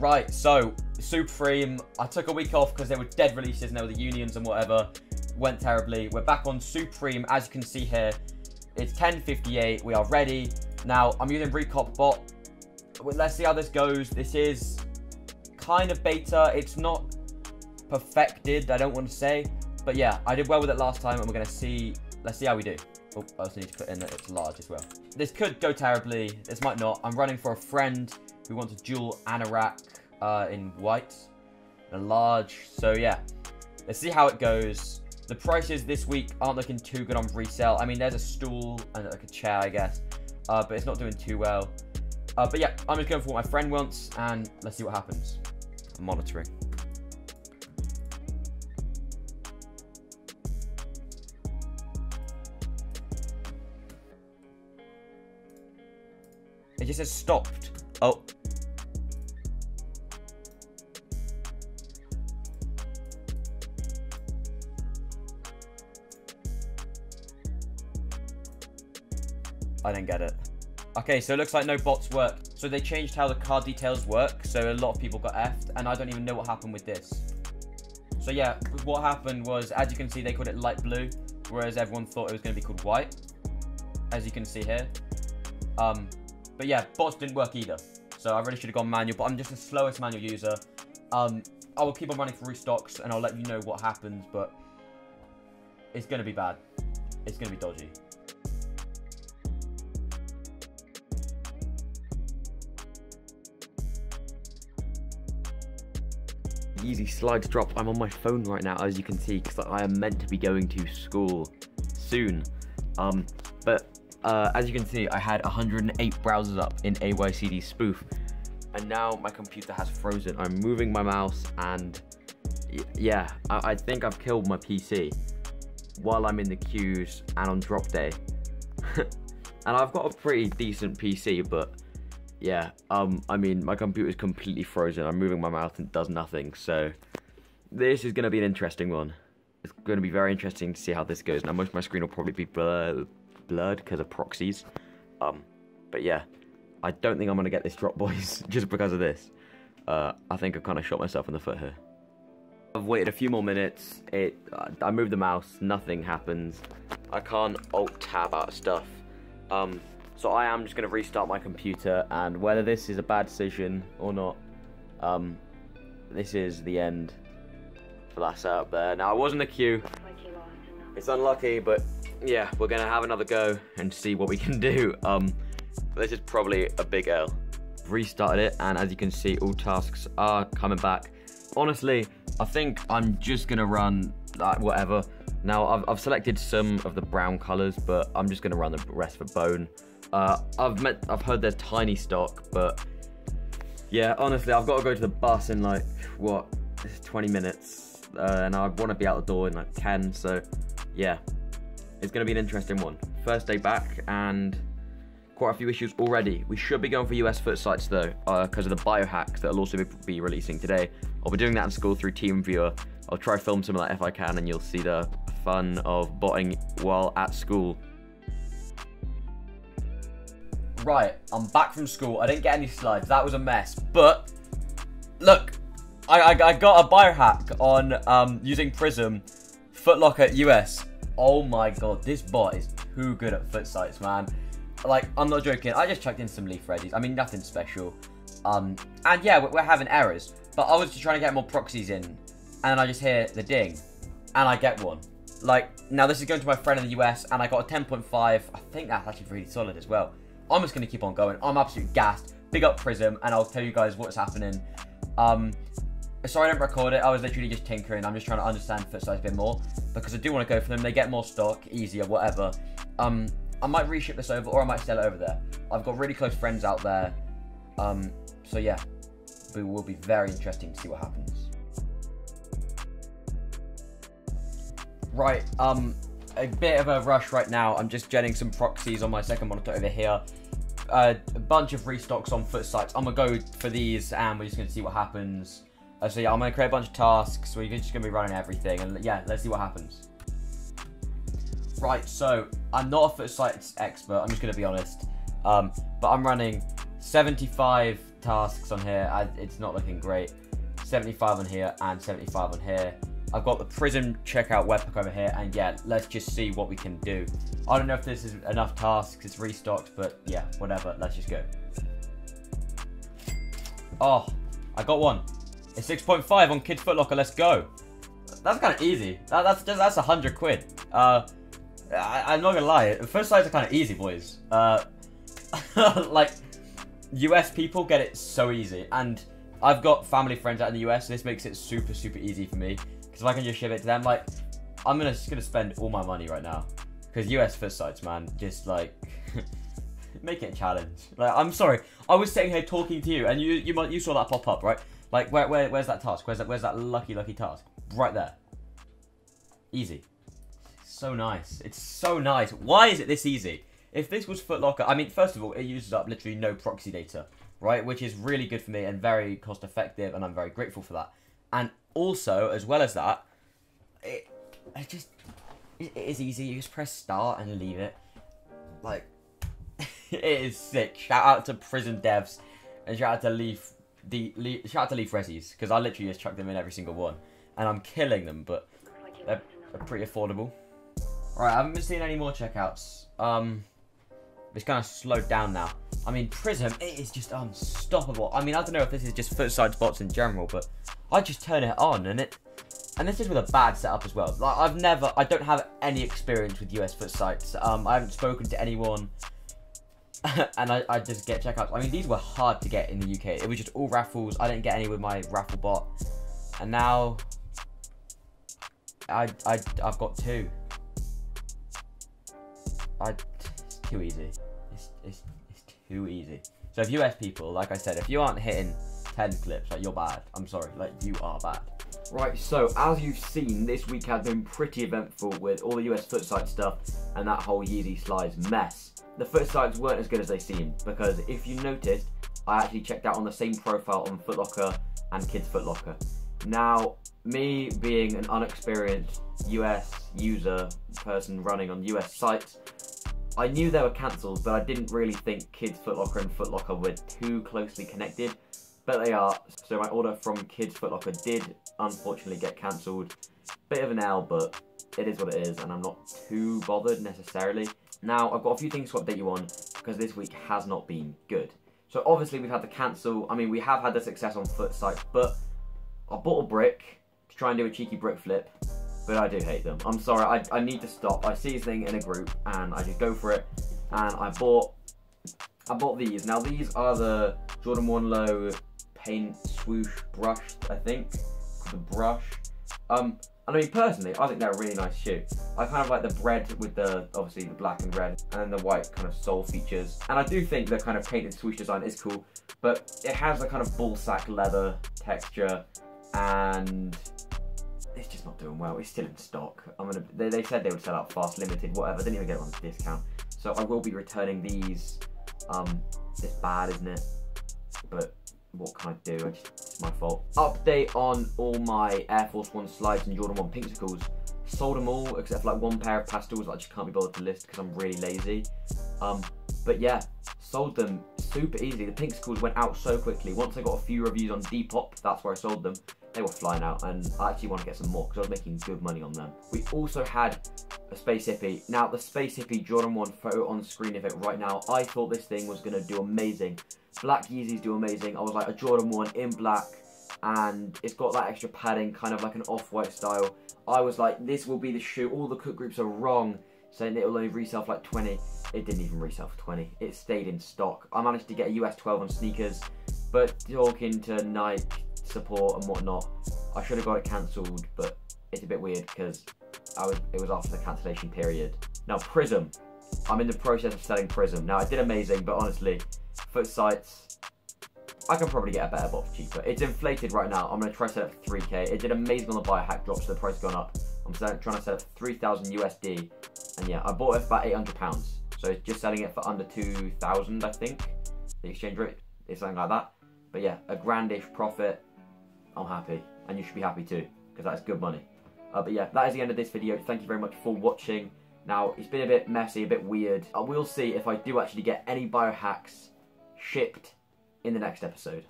Right, so Supreme, I took a week off because there were dead releases and there were the unions and whatever. Went terribly. We're back on Supreme, as you can see here. It's 10:58. We are ready. Now, I'm using Recop bot. Let's see how this goes. This is kind of beta. It's not perfected, I don't want to say. But yeah, I did well with it last time and we're going to see. Let's see how we do. Oh, I also need to put in that it's large as well. This could go terribly. This might not. I'm running for a friend who wants a dual anorak in white, a large. So yeah, let's see how it goes. The prices this week aren't looking too good on resale. I mean, there's a stool and like a chair, I guess, but it's not doing too well. But yeah, I'm just going for what my friend wants, and let's see what happens. I'm monitoring. It just says stopped. Oh. I didn't get it. Okay, so it looks like no bots work. So they changed how the card details work, so a lot of people got effed, and I don't even know what happened with this. So yeah, what happened was, as you can see, they called it light blue, whereas everyone thought it was going to be called white, as you can see here. But yeah, bots didn't work either. So I really should have gone manual, but I'm just the slowest manual user. I will keep on running for restocks, and I'll let you know what happens, but it's going to be bad. It's going to be dodgy. Yeezy slides drop. I'm on my phone right now, as you can see, because I am meant to be going to school soon. But as you can see, I had 108 browsers up in AYCD spoof, and now my computer has frozen. I'm moving my mouse, and yeah, I think I've killed my PC while I'm in the queues and on drop day. And I've got a pretty decent PC, but yeah, I mean, my computer is completely frozen. I'm moving my mouth and it does nothing. So this is going to be an interesting one. It's going to be very interesting to see how this goes. Now, most of my screen will probably be blurred because of Proxies. But yeah, I don't think I'm going to get this drop, boys, just because of this. I think I've kind of shot myself in the foot here. I've waited a few more minutes. I moved the mouse. Nothing happens. I can't Alt-Tab out of stuff. So I am just going to restart my computer, and whether this is a bad decision or not, this is the end for that setup there. Now, I was in the queue. It's unlucky, but yeah, we're going to have another go and see what we can do. This is probably a big L. Restarted it, and as you can see, all tasks are coming back. Honestly, I think I'm just going to run whatever. Now, I've selected some of the brown colors, but I'm just going to run the rest for bone. I've heard there's tiny stock, but yeah, honestly, I've got to go to the bus in like, what, 20 minutes, and I want to be out the door in like 10, so yeah, it's going to be an interesting one. First day back, and quite a few issues already. We should be going for US foot sites though, because of the Biohack that will also be releasing today. I'll be doing that in school through TeamViewer. I'll try to film some of that if I can, and you'll see the fun of botting while at school. Right, I'm back from school. I didn't get any slides. That was a mess. But look, I got a biohack on using Prism Footlocker US. Oh my god, this bot is too good at foot sites, man. Like, I'm not joking. I just checked in some leaf readies. I mean, nothing special. And yeah, we're having errors. But I was just trying to get more proxies in, and then I just hear the ding, and I get one. Like, now this is going to my friend in the US, and I got a 10.5. I think that's actually really solid as well. I'm just going to keep on going. I'm absolutely gassed. Big up Prism, and I'll tell you guys what's happening. Sorry I didn't record it. I was literally just tinkering. I'm just trying to understand foot size a bit more, because I do want to go for them. They get more stock, easier, whatever. I might reship this over, or I might sell it over there. I've got really close friends out there. So yeah, it will be very interesting to see what happens. Right, a bit of a rush right now. I'm just getting some proxies on my second monitor over here. A bunch of restocks on foot sites. I'm gonna go for these, and we're just gonna see what happens. So yeah, I'm gonna create a bunch of tasks. We're just gonna be running everything, and yeah, let's see what happens. Right, so I'm not a foot sites expert. I'm just gonna be honest, but I'm running 75 tasks on here. It's not looking great. 75 on here and 75 on here. I've got the Prism checkout webhook over here, and yeah, let's just see what we can do. I don't know if this is enough tasks, it's restocked, but yeah, whatever, let's just go. Oh, I got one. It's 6.5 on Kids Foot Locker, let's go. That's kind of easy. That's 100 quid. I'm not gonna lie, the first sites are kind of easy, boys. Like, US people get it so easy, and I've got family friends out in the US, so this makes it super, super easy for me. Because if I can just ship it to them, like, I'm just gonna spend all my money right now. Because US foot sites, man, just like, make it a challenge. Like, I'm sorry, I was sitting here talking to you, and you saw that pop up, right? Like, where's that task? Where's that lucky task? Right there. Easy. So nice. It's so nice. Why is it this easy? If this was Foot Locker, I mean, first of all, it uses up literally no proxy data, right? Which is really good for me and very cost effective, and I'm very grateful for that. And also, as well as that, it is easy. You just press start and leave it. Like, it is sick. Shout out to Prism devs, and shout out to Leaf Resis, because I literally just chuck them in every single one, and I'm killing them. But they're pretty affordable. Alright, I haven't been seeing any more checkouts. It's kind of slowed down now. I mean, Prism, it is just unstoppable. I mean, I don't know if this is just foot sites bots in general, but I just turn it on, and this is with a bad setup as well. Like, I don't have any experience with US foot sites. I haven't spoken to anyone, and I just get checkouts. I mean, these were hard to get in the UK. It was just all raffles. I didn't get any with my raffle bot, and now I've got two. It's too easy. It's too easy. So if US people, like I said, if you aren't hitting 10 clips, like, you're bad. I'm sorry, like, you are bad. Right, so as you've seen, this week has been pretty eventful with all the US foot site stuff and that whole Yeezy slides mess. The foot sites weren't as good as they seemed, because if you noticed, I actually checked out on the same profile on Foot Locker and Kids Foot Locker. Now, me being an unexperienced US user person running on US sites, I knew they were cancelled, but I didn't really think Kids Foot Locker and Foot Locker were too closely connected, but they are. So my order from Kids Foot Locker did unfortunately get cancelled. Bit of an L, but it is what it is, and I'm not too bothered necessarily. Now, I've got a few things to update you on, because this week has not been good. So obviously we've had the cancel. I mean, we have had the success on foot sites, but I bought a brick to try and do a cheeky brick flip. But I do hate them. I'm sorry, I need to stop. I see this thing in a group and I just go for it. And I bought these. Now these are the Jordan 1 Low paint swoosh brush, I think. The brush. And I mean, personally, I think they're a really nice shoe. I kind of like the bread with the, obviously, the black and red, and then the white kind of sole features. And I do think the kind of painted swoosh design is cool, but it has a kind of ball sack leather texture, and it's just not doing well. It's still in stock. They said they would sell out fast, limited, whatever. Didn't even get it on discount. So I will be returning these. It's bad, isn't it? But what can I do? It's my fault. Update on all my Air Force 1 slides and Jordan 1 Pinksicles. Sold them all, except for like one pair of pastels that I just can't be bothered to list because I'm really lazy. But yeah, sold them super easy. The Pinksicles went out so quickly. Once I got a few reviews on Depop, that's where I sold them. They were flying out, and I actually want to get some more because I was making good money on them. We also had a Space Hippie. Now, the Space Hippie Jordan 1 photo on screen of it right now, I thought this thing was going to do amazing. Black Yeezys do amazing. I was like, a Jordan 1 in black, and it's got that extra padding, kind of like an off-white style. I was like, this will be the shoe. All the cook groups are wrong, saying it will only resell for like 20. It didn't even resell for 20. It stayed in stock. I managed to get a US 12 on sneakers, but talking to Nike support and whatnot, I should have got it cancelled, but it's a bit weird because it was after the cancellation period. Now, Prism. I'm in the process of selling Prism. Now, I did amazing, but honestly, foot sites, I can probably get a better bot for cheaper. It's inflated right now. I'm going to try to sell it for 3K. It did amazing on the Biohack drop, so the price has gone up. I'm trying to sell it for 3,000 USD. And yeah, I bought it for about £800. So it's just selling it for under 2,000, I think. The exchange rate is something like that. But yeah, a grandish profit. I'm happy. And you should be happy too, because that's good money. But yeah, that is the end of this video. Thank you very much for watching. Now, it's been a bit messy, a bit weird. We'll see if I do actually get any biohacks shipped in the next episode.